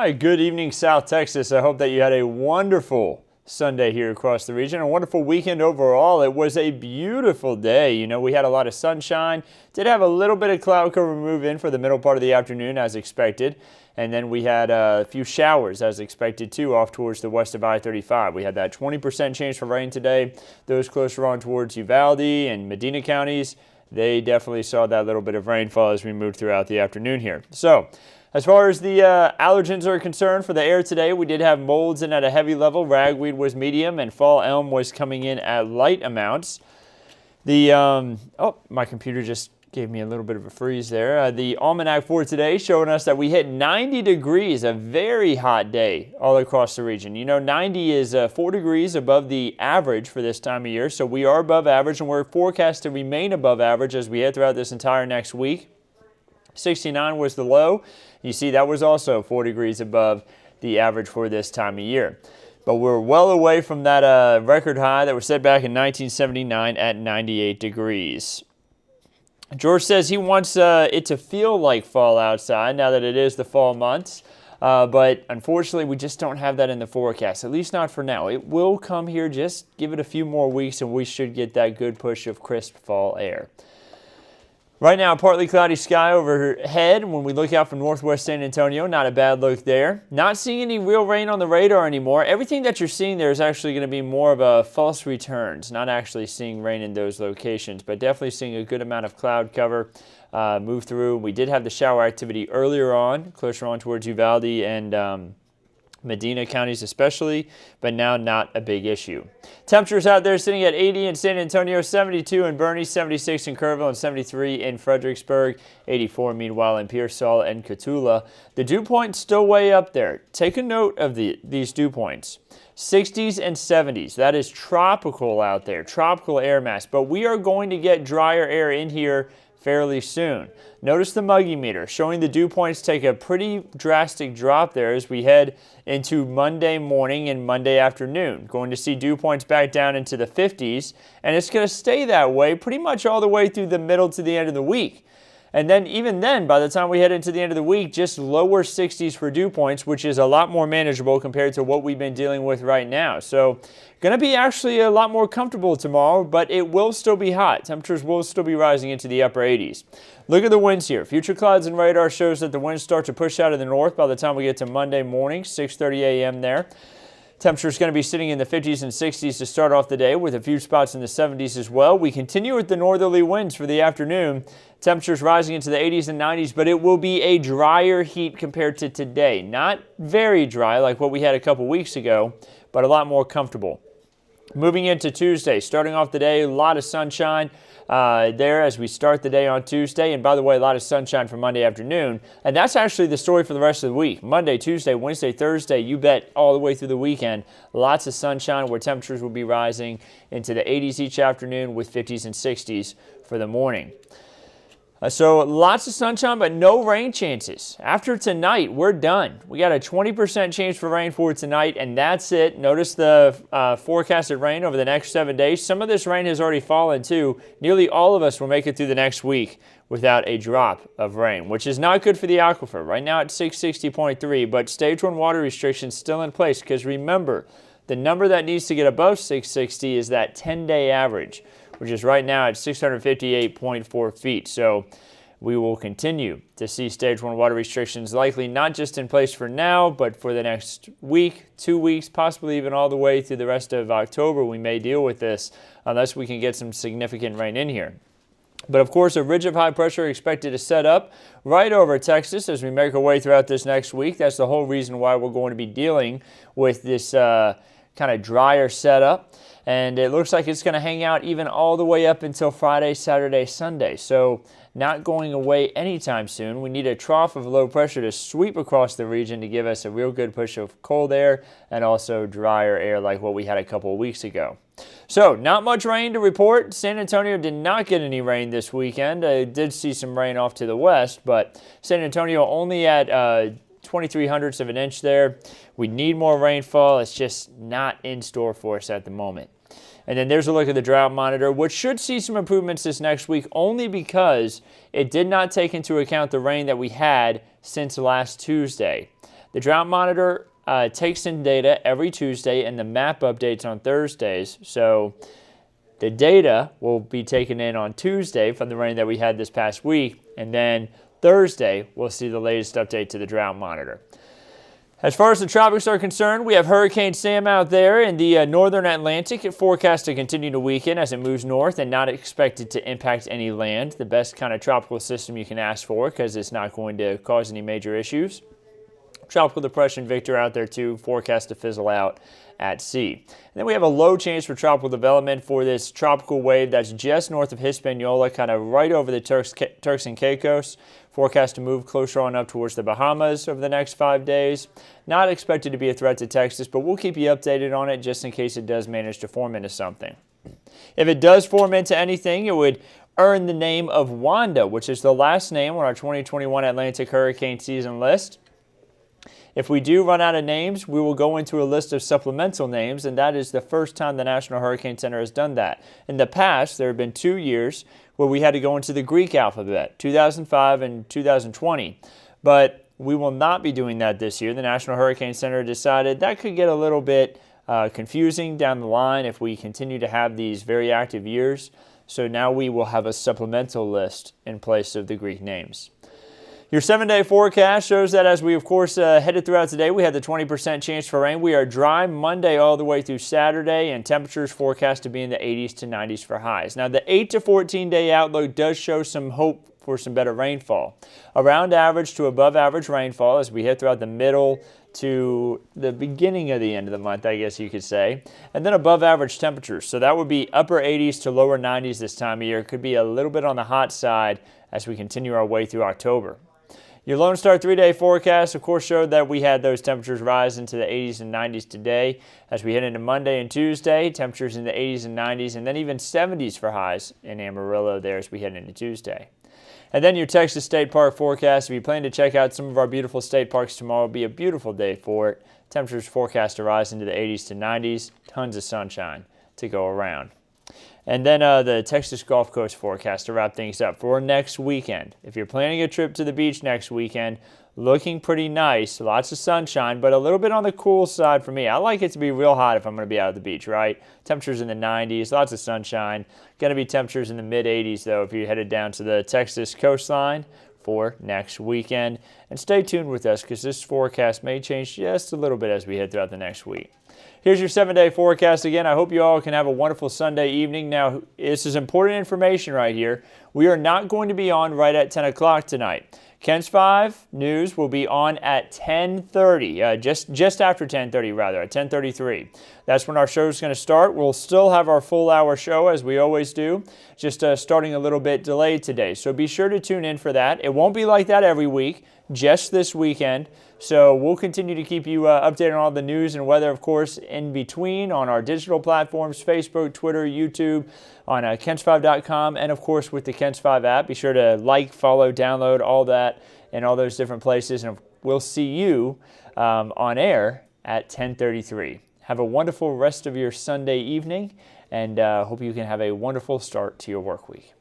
Hi, good evening, South Texas. I hope that you had a wonderful Sunday here across the region. A wonderful weekend overall. It was a beautiful day. You know, we had a lot of sunshine. Did have a little bit of cloud cover move in for the middle part of the afternoon as expected. And then we had a few showers as expected too off towards the west of I-35. We had that 20% chance for rain today. Those closer on towards Uvalde and Medina counties, they definitely saw that little bit of rainfall as we moved throughout the afternoon here. So, as far as the allergens are concerned for the air today, we did have molds in at a heavy level. Ragweed was medium and fall elm was coming in at light amounts. The, oh, my computer just gave me a little bit of a freeze there. The Almanac for today showing us that we hit 90 degrees, a very hot day all across the region. You know, 90 is 4 degrees above the average for this time of year, so we are above average and we're forecast to remain above average as we head throughout this entire next week. 69 was the low. You see that was also 4 degrees above the average for this time of year. But we're well away from that record high that was set back in 1979 at 98 degrees. George says he wants it to feel like fall outside now that it is the fall months. But unfortunately, we just don't have that in the forecast, at least not for now. It will come here. Just give it a few more weeks and we should get that good push of crisp fall air. Right now, partly cloudy sky overhead when we look out from northwest San Antonio. Not a bad look there. Not seeing any real rain on the radar anymore. Everything that you're seeing there is actually going to be more of a false returns. Not actually seeing rain in those locations, but definitely seeing a good amount of cloud cover move through. We did have the shower activity earlier on, closer on towards Uvalde and Medina counties especially, but now not a big issue. Temperatures out there sitting at 80 in San Antonio, 72 in Boerne, 76 in Kerrville, and 73 in Fredericksburg, 84 meanwhile in Pearsall and Cotulla. The dew point's still way up there. Take a note of these dew points. 60s and 70s. That is tropical out there, tropical air mass, but we are going to get drier air in here fairly soon. Notice the muggy meter showing the dew points take a pretty drastic drop there as we head into Monday morning and Monday afternoon. Going to see dew points back down into the 50s, and it's going to stay that way pretty much all the way through the middle to the end of the week. And then even then, by the time we head into the end of the week, just lower 60s for dew points, which is a lot more manageable compared to what we've been dealing with right now. So going to be actually a lot more comfortable tomorrow, but it will still be hot. Temperatures will still be rising into the upper 80s. Look at the winds here. Future clouds and radar shows that the winds start to push out of the north by the time we get to Monday morning, 6:30 a.m. there. Temperatures going to be sitting in the 50s and 60s to start off the day, with a few spots in the 70s as well. We continue with the northerly winds for the afternoon. Temperatures rising into the 80s and 90s, but it will be a drier heat compared to today. Not very dry like what we had a couple weeks ago, but a lot more comfortable. Moving into Tuesday, starting off the day, a lot of sunshine there as we start the day on Tuesday. And by the way, a lot of sunshine for Monday afternoon. And that's actually the story for the rest of the week. Monday, Tuesday, Wednesday, Thursday, you bet, all the way through the weekend. Lots of sunshine where temperatures will be rising into the 80s each afternoon, with 50s and 60s for the morning. So lots of sunshine, but no rain chances. After tonight, we're done. We got a 20% chance for rain for tonight, and that's it. Notice the forecasted rain over the next 7 days. Some of this rain has already fallen too. Nearly all of us will make it through the next week without a drop of rain, which is not good for the aquifer. Right now at 660.3, but stage 1 water restrictions still in place, because remember, the number that needs to get above 660 is that 10-day average, which is right now at 658.4 feet. So we will continue to see stage 1 water restrictions, likely not just in place for now, but for the next week, 2 weeks, possibly even all the way through the rest of October. We may deal with this unless we can get some significant rain in here. But of course, a ridge of high pressure expected to set up right over Texas as we make our way throughout this next week. That's the whole reason why we're going to be dealing with this kind of drier setup. And it looks like it's going to hang out even all the way up until Friday, Saturday, Sunday. So not going away anytime soon. We need a trough of low pressure to sweep across the region to give us a real good push of cold air and also drier air like what we had a couple of weeks ago. So not much rain to report. San Antonio did not get any rain this weekend. I did see some rain off to the west, but San Antonio only at 0.23 of an inch there. We need more rainfall. It's just not in store for us at the moment. And then there's a look at the drought monitor, which should see some improvements this next week, only because it did not take into account the rain that we had since last Tuesday. The drought monitor takes in data every Tuesday, and the map updates on Thursdays. So the data will be taken in on Tuesday from the rain that we had this past week, and then Thursday we'll see the latest update to the drought monitor. As far as the tropics are concerned, we have Hurricane Sam out there in the northern Atlantic. It forecast to continue to weaken as it moves north and not expected to impact any land. The best kind of tropical system you can ask for, because it's not going to cause any major issues. Tropical depression Victor out there too, forecast to fizzle out at sea. And then we have a low chance for tropical development for this tropical wave that's just north of Hispaniola, kind of right over the Turks and Caicos. Forecast to move closer on up towards the Bahamas over the next 5 days. Not expected to be a threat to Texas, but we'll keep you updated on it just in case it does manage to form into something. If it does form into anything, it would earn the name of Wanda, which is the last name on our 2021 Atlantic hurricane season list. If we do run out of names, we will go into a list of supplemental names, and that is the first time the National Hurricane Center has done that. In the past, there have been 2 years where we had to go into the Greek alphabet, 2005 and 2020. But we will not be doing that this year. The National Hurricane Center decided that could get a little bit confusing down the line if we continue to have these very active years. So now we will have a supplemental list in place of the Greek names. Your 7-day forecast shows that as we, of course, headed throughout today, we had the 20% chance for rain. We are dry Monday all the way through Saturday, and temperatures forecast to be in the 80s to 90s for highs. Now, the 8 to 14-day outlook does show some hope for some better rainfall. Around average to above average rainfall as we head throughout the middle to the beginning of the end of the month, I guess you could say. And then above average temperatures. So that would be upper 80s to lower 90s this time of year. Could be a little bit on the hot side as we continue our way through October. Your Lone Star 3-day forecast, of course, showed that we had those temperatures rise into the 80s and 90s today. As we head into Monday and Tuesday, temperatures in the 80s and 90s, and then even 70s for highs in Amarillo there as we head into Tuesday. And then your Texas State Park forecast. If you plan to check out some of our beautiful state parks tomorrow, it'll be a beautiful day for it. Temperatures forecast to rise into the 80s to 90s. Tons of sunshine to go around. And then the Texas Gulf Coast forecast to wrap things up for next weekend. If you're planning a trip to the beach next weekend, looking pretty nice, lots of sunshine, but a little bit on the cool side for me. I like it to be real hot if I'm going to be out at the beach, right? Temperatures in the 90s, lots of sunshine. Going to be temperatures in the mid-80s, though, if you headed down to the Texas coastline for next weekend. And stay tuned with us because this forecast may change just a little bit as we head throughout the next week. Here's your 7-day forecast again. I hope you all can have a wonderful Sunday evening. Now, this is important information right here. We are not going to be on right at 10 o'clock tonight. KENS 5 News will be on at 10:30, just after 10:30 rather, at 10:33. That's when our show is going to start. We'll still have our full hour show as we always do, just starting a little bit delayed today. So be sure to tune in for that. It won't be like that every week, just this weekend. So we'll continue to keep you updated on all the news and weather, of course, in between on our digital platforms, Facebook, Twitter, YouTube, on KENS5.com, and of course with the KENS 5 app. Be sure to like, follow, download, all that in all those different places. And we'll see you on air at 10:33. Have a wonderful rest of your Sunday evening, and hope you can have a wonderful start to your work week.